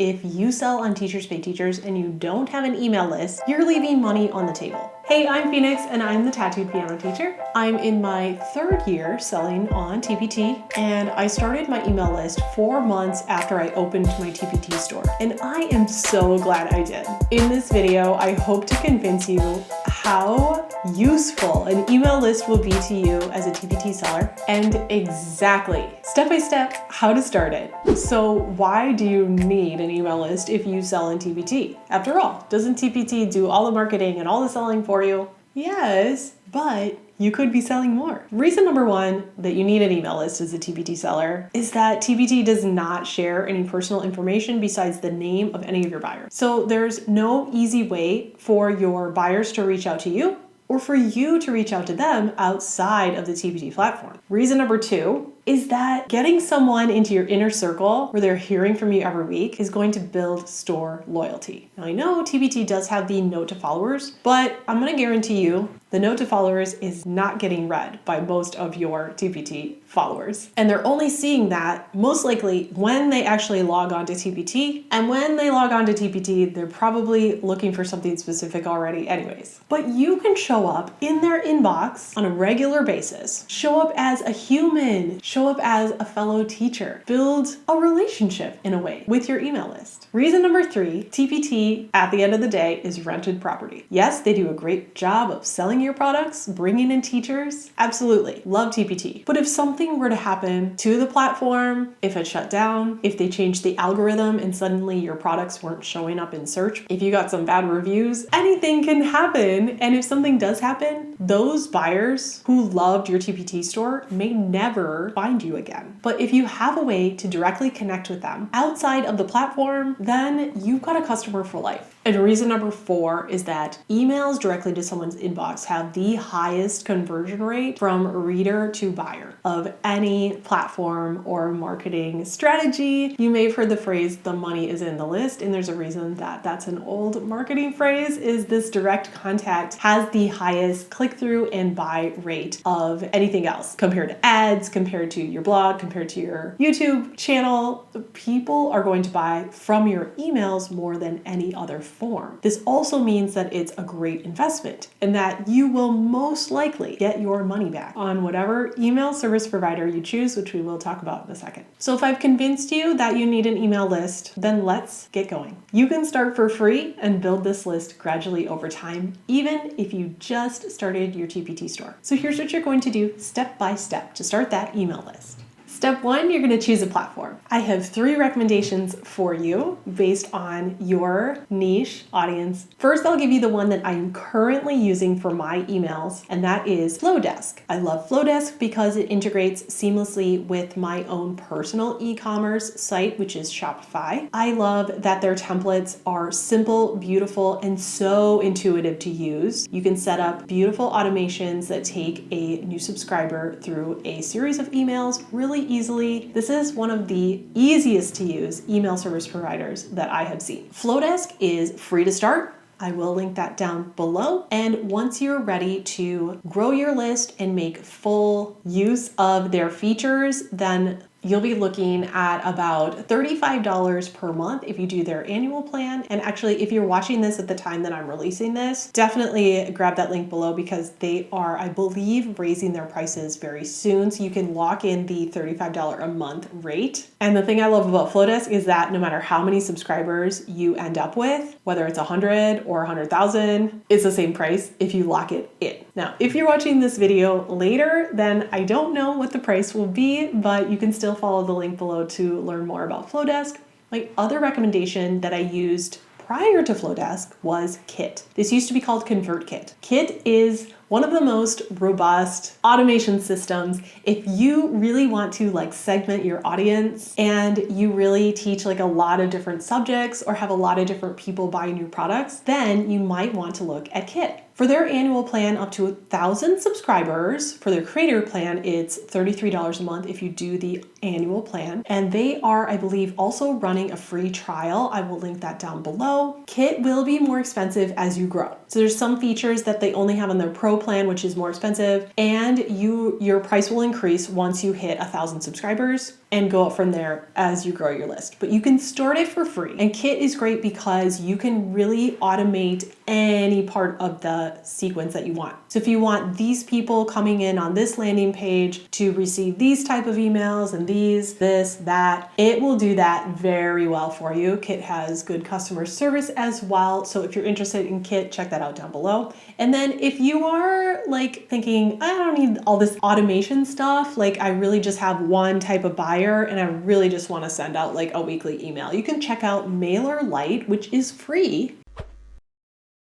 if you sell on Teachers Pay Teachers and you don't have an email list, you're leaving money on the table. Hey, I'm Phoenix and I'm the Tattooed Piano Teacher. I'm in my 3rd year selling on TPT, and I started my email list 4 months after I opened my TPT store. And I am so glad I did. In this video, I hope to convince you how useful an email list will be to you as a TPT seller, and exactly, step by step, how to start it. So why do you need an email list if you sell in TPT? After all, doesn't TPT do all the marketing and all the selling for you? Yes, but you could be selling more. Reason number 1 that you need an email list as a TPT seller is that TPT does not share any personal information besides the name of any of your buyers. So there's no easy way for your buyers to reach out to you or for you to reach out to them outside of the TPT platform. Reason number 2 is that getting someone into your inner circle where they're hearing from you every week is going to build store loyalty. Now I know TPT does have the note to followers, but I'm gonna guarantee you the note to followers is not getting read by most of your TPT followers. And they're only seeing that most likely when they actually log on to TPT. And when they log on to TPT, they're probably looking for something specific already anyways. But you can show up in their inbox on a regular basis, show up as a human, show up as a fellow teacher, build a relationship in a way with your email list. Reason number 3, TPT at the end of the day is rented property. Yes, they do a great job of selling your products, bringing in teachers. Absolutely, love TPT. But if something were to happen to the platform, if it shut down, if they changed the algorithm and suddenly your products weren't showing up in search, if you got some bad reviews, anything can happen. And if something does happen, those buyers who loved your TPT store may never find you again. But if you have a way to directly connect with them outside of the platform, then you've got a customer for life. And reason number 4 is that emails directly to someone's inbox have the highest conversion rate from reader to buyer of any platform or marketing strategy. You may have heard the phrase, the money is in the list, and there's a reason that that's an old marketing phrase, is this direct contact has the highest click-through and buy rate of anything else compared to ads, compared to your blog, compared to your YouTube channel. People are going to buy from your emails more than any other form. This also means that it's a great investment and that you will most likely get your money back on whatever email service provider you choose, which we will talk about in a second. So if I've convinced you that you need an email list, then let's get going. You can start for free and build this list gradually over time, even if you just started your TPT store. So here's what you're going to do step by step to start that email list. Step 1, you're going to choose a platform. I have 3 recommendations for you based on your niche audience. First, I'll give you the one that I'm currently using for my emails, and that is Flowdesk. I love Flowdesk because it integrates seamlessly with my own personal e-commerce site, which is Shopify. I love that their templates are simple, beautiful, and so intuitive to use. You can set up beautiful automations that take a new subscriber through a series of emails really easily. This is one of the easiest to use email service providers that I have seen. Flowdesk is free to start. I will link that down below. And once you're ready to grow your list and make full use of their features, then you'll be looking at about $35 per month if you do their annual plan. And actually, if you're watching this at the time that I'm releasing this, definitely grab that link below because they are, I believe, raising their prices very soon. So you can lock in the $35 a month rate. And the thing I love about Flowdesk is that no matter how many subscribers you end up with, whether it's 100 or 100,000, it's the same price if you lock it in. Now, if you're watching this video later, then I don't know what the price will be, but you can still follow the link below to learn more about Flowdesk. My other recommendation that I used prior to Flowdesk was Kit. This used to be called ConvertKit. Kit is one of the most robust automation systems. If you really want to segment your audience and you really teach a lot of different subjects or have a lot of different people buying your products, then you might want to look at Kit. For their annual plan up to 1,000 subscribers, for their creator plan, it's $33 a month if you do the annual plan. And they are, I believe, also running a free trial. I will link that down below. Kit will be more expensive as you grow. So there's some features that they only have on their pro plan, which is more expensive, and your price will increase once you hit 1,000 subscribers. and go up from there as you grow your list. But you can start it for free. And Kit is great because you can really automate any part of the sequence that you want. So if you want these people coming in on this landing page to receive these type of emails and these, this, that, it will do that very well for you. Kit has good customer service as well. So if you're interested in Kit, check that out down below. And then if you are like thinking, I don't need all this automation stuff, like I really just have one type of buyer and I really just want to send out like a weekly email, you can check out MailerLite, which is free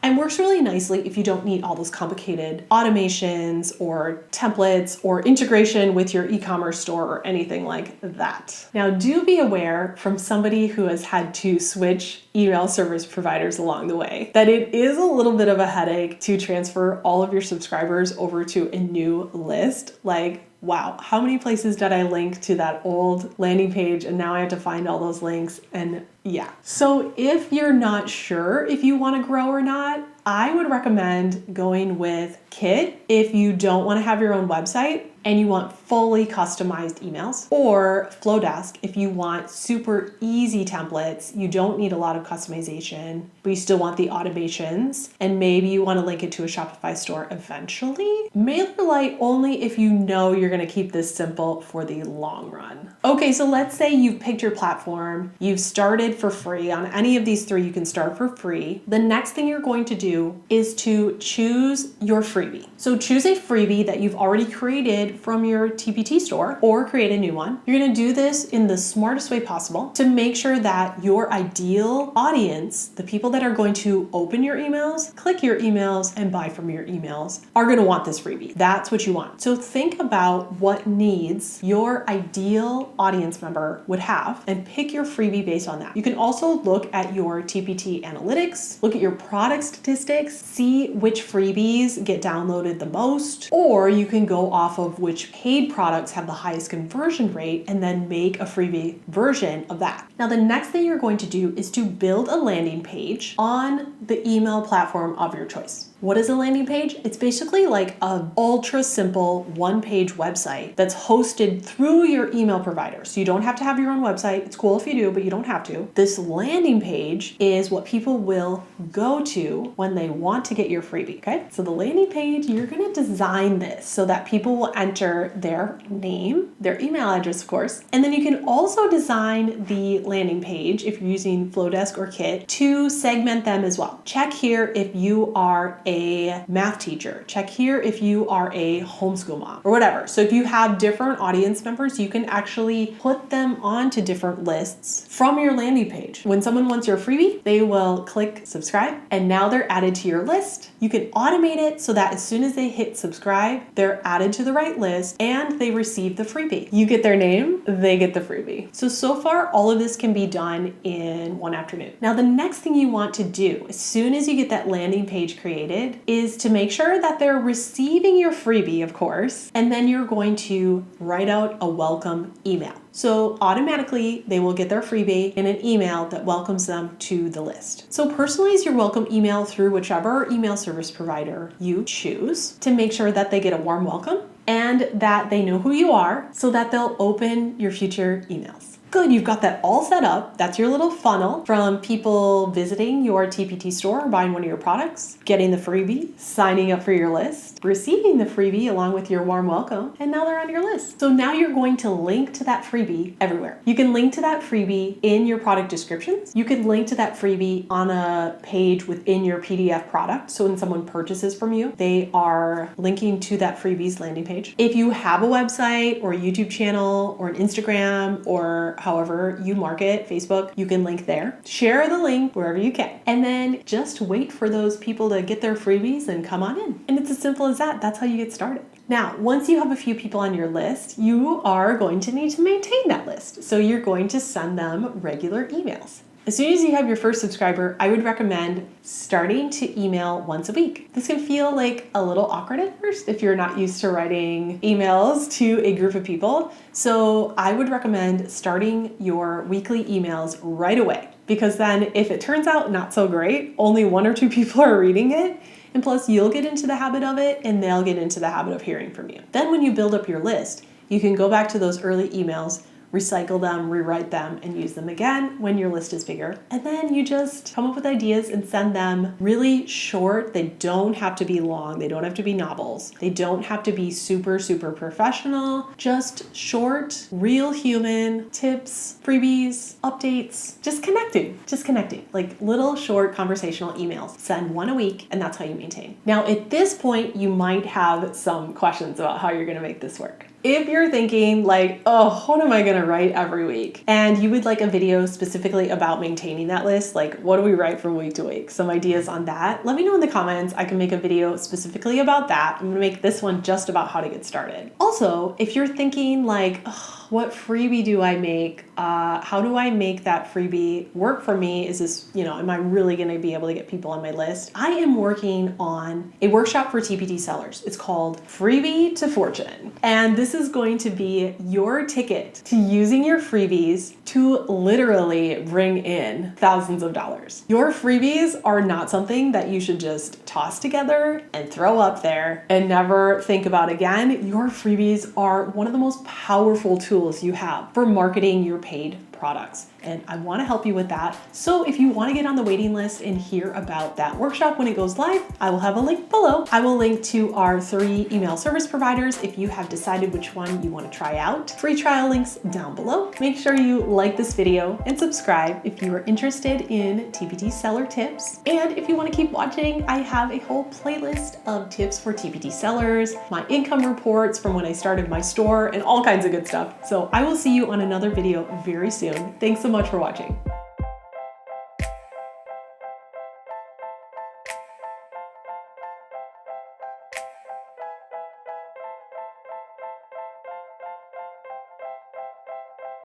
and works really nicely if you don't need all those complicated automations or templates or integration with your e-commerce store or anything like that. Now, do be aware from somebody who has had to switch email service providers along the way that it is a little bit of a headache to transfer all of your subscribers over to a new list. Like, wow, how many places did I link to that old landing page and now I have to find all those links? And yeah. So if you're not sure if you want to grow or not, I would recommend going with Kit if you don't want to have your own website and you want fully customized emails, or Flowdesk if you want super easy templates, you don't need a lot of customization, but you still want the automations, and maybe you want to link it to a Shopify store eventually. MailerLite only if you know you're going to keep this simple for the long run. Okay, so let's say you've picked your platform, you've started for free. On any of these three, you can start for free. The next thing you're going to do is to choose your freebie. So choose a freebie that you've already created from your TPT store or create a new one. You're going to do this in the smartest way possible to make sure that your ideal audience, the people that are going to open your emails, click your emails, and buy from your emails, are going to want this freebie. That's what you want. So think about what needs your ideal audience member would have and pick your freebie based on that. You can also look at your TPT analytics, look at your product statistics, see which freebies get downloaded the most, or you can go off of which paid products have the highest conversion rate and then make a freebie version of that. Now, the next thing you're going to do is to build a landing page on the email platform of your choice. What is a landing page? It's basically like an ultra simple one-page website that's hosted through your email provider. So you don't have to have your own website. It's cool if you do, but you don't have to. This landing page is what people will go to when they want to get your freebie, okay? So the landing page, you're gonna design this so that people will enter their name, their email address, of course, and then you can also design the landing page, if you're using Flowdesk or Kit, to segment them as well. Check here if you are a math teacher. Check here if you are a homeschool mom or whatever. So if you have different audience members, you can actually put them onto different lists from your landing page. When someone wants your freebie, they will click subscribe and now they're added to your list. You can automate it so that as soon as they hit subscribe, they're added to the right list and they receive the freebie. You get their name, they get the freebie. So far, all of this can be done in one afternoon. Now, the next thing you want to do, as soon as you get that landing page created, is to make sure that they're receiving your freebie, of course, and then you're going to write out a welcome email. So automatically they will get their freebie in an email that welcomes them to the list. So personalize your welcome email through whichever email service provider you choose to make sure that they get a warm welcome and that they know who you are so that they'll open your future emails. Good, you've got that all set up. That's your little funnel from people visiting your TPT store or buying one of your products, getting the freebie, signing up for your list, receiving the freebie along with your warm welcome, and now they're on your list. So now you're going to link to that freebie everywhere. You can link to that freebie in your product descriptions. You can link to that freebie on a page within your PDF product. So when someone purchases from you, they are linking to that freebies landing page. If you have a website or a YouTube channel or an Instagram or however you market, Facebook, you can link there. Share the link wherever you can. And then just wait for those people to get their freebies and come on in. And it's as simple as that. That's how you get started. Now, once you have a few people on your list, you are going to need to maintain that list. So you're going to send them regular emails. As soon as you have your first subscriber, I would recommend starting to email once a week. This can feel like a little awkward at first if you're not used to writing emails to a group of people. So I would recommend starting your weekly emails right away, because then if it turns out not so great, only one or two people are reading it, and plus you'll get into the habit of it and they'll get into the habit of hearing from you. Then when you build up your list, you can go back to those early emails, recycle them, rewrite them, and use them again when your list is bigger. And then you just come up with ideas and send them really short. They don't have to be long. They don't have to be novels. They don't have to be super, super professional. Just short, real human tips, freebies, updates, just connecting, like little short conversational emails. Send one a week, and that's how you maintain. Now, at this point, you might have some questions about how you're going to make this work. If you're thinking like, oh, what am I gonna write every week? And you would like a video specifically about maintaining that list, like what do we write from week to week? Some ideas on that. Let me know in the comments. I can make a video specifically about that. I'm gonna make this one just about how to get started. Also, if you're thinking like, oh, what freebie do I make? How do I make that freebie work for me? Is this, am I really gonna be able to get people on my list? I am working on a workshop for TPT sellers. It's called Freebie to Fortune. And this is going to be your ticket to using your freebies to literally bring in thousands of dollars. Your freebies are not something that you should just toss together and throw up there and never think about again. Your freebies are one of the most powerful tools you have for marketing your paid products. And I want to help you with that. So if you want to get on the waiting list and hear about that workshop when it goes live, I will have a link below. I will link to our 3 email service providers if you have decided which one you want to try out. Free trial links down below. Make sure you like this video and subscribe if you are interested in TPT seller tips. And if you want to keep watching, I have a whole playlist of tips for TPT sellers, my income reports from when I started my store, and all kinds of good stuff. So I will see you on another video very soon. Thanks so much for watching.